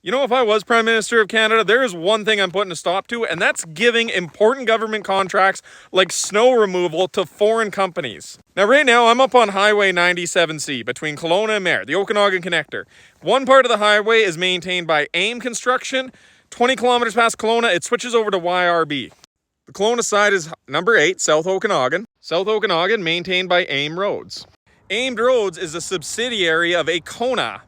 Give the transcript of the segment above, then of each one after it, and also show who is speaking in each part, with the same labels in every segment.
Speaker 1: You know, if I was Prime Minister of Canada, there is one thing I'm putting a stop to, and that's giving important government contracts like snow removal to foreign companies. Now, right now, I'm up on Highway 97C between Kelowna and Mayor, the Okanagan Connector. One part of the highway is maintained by AIM Construction. 20 kilometers past Kelowna, it switches over to YRB. The Kelowna side is number 8, South Okanagan. South Okanagan maintained by AIM Roads. AIM Roads is a subsidiary of Acciona.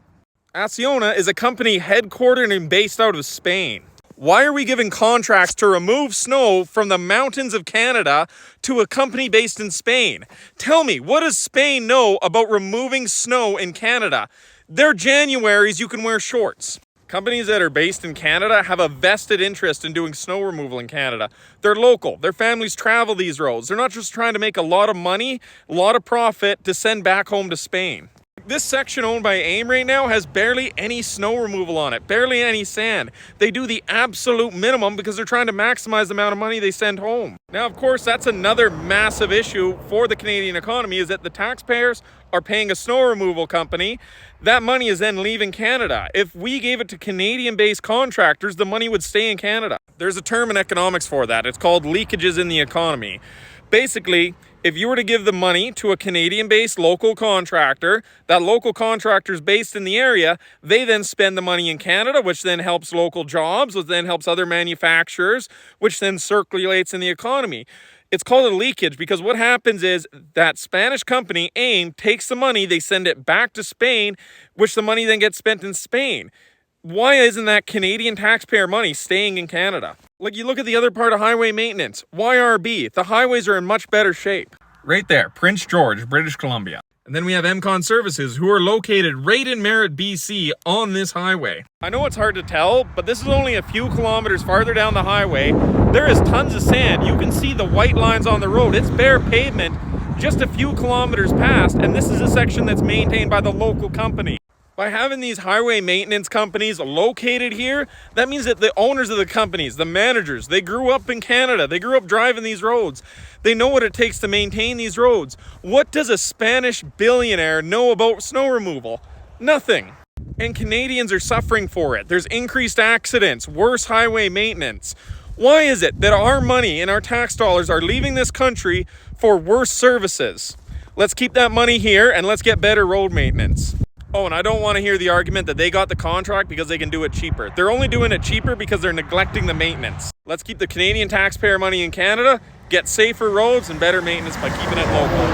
Speaker 1: Acciona is a company headquartered and based out of Spain. Why are we giving contracts to remove snow from the mountains of Canada to a company based in Spain? Tell me, what does Spain know about removing snow in Canada? They're Januaries, you can wear shorts. Companies that are based in Canada have a vested interest in doing snow removal in Canada. They're local. Their families travel these roads. They're not just trying to make a lot of money, a lot of profit to send back home to Spain. This section owned by AIM right now has barely any snow removal on it, barely any sand. They do the absolute minimum because they're trying to maximize the amount of money they send home. Now, of course, that's another massive issue for the Canadian economy, is that the taxpayers are paying a snow removal company. That money is then leaving Canada. If we gave it to Canadian-based contractors, the money would stay in Canada. There's a term in economics for that. It's called leakages in the economy. Basically, if you were to give the money to a Canadian-based local contractor, that local contractor is based in the area, they then spend the money in Canada, which then helps local jobs, which then helps other manufacturers, which then circulates in the economy. It's called a leakage because what happens is that Spanish company, AIM, takes the money, they send it back to Spain, which the money then gets spent in Spain. Why isn't that Canadian taxpayer money staying in Canada? Like, you look at the other part of highway maintenance, YRB, the highways are in much better shape. Right there, Prince George, British Columbia. And then we have MCon Services, who are located right in Merritt, BC, on this highway. I know it's hard to tell, but this is only a few kilometers farther down the highway. There is tons of sand. You can see the white lines on the road. It's bare pavement just a few kilometers past, and this is a section that's maintained by the local company. By having these highway maintenance companies located here, that means that the owners of the companies, the managers, they grew up in Canada. They grew up driving these roads. They know what it takes to maintain these roads. What does a Spanish billionaire know about snow removal? Nothing. And Canadians are suffering for it. There's increased accidents, worse highway maintenance. Why is it that our money and our tax dollars are leaving this country for worse services? Let's keep that money here and let's get better road maintenance. Oh, and I don't want to hear the argument that they got the contract because they can do it cheaper. They're only doing it cheaper because they're neglecting the maintenance. Let's keep the Canadian taxpayer money in Canada, get safer roads and better maintenance by keeping it local.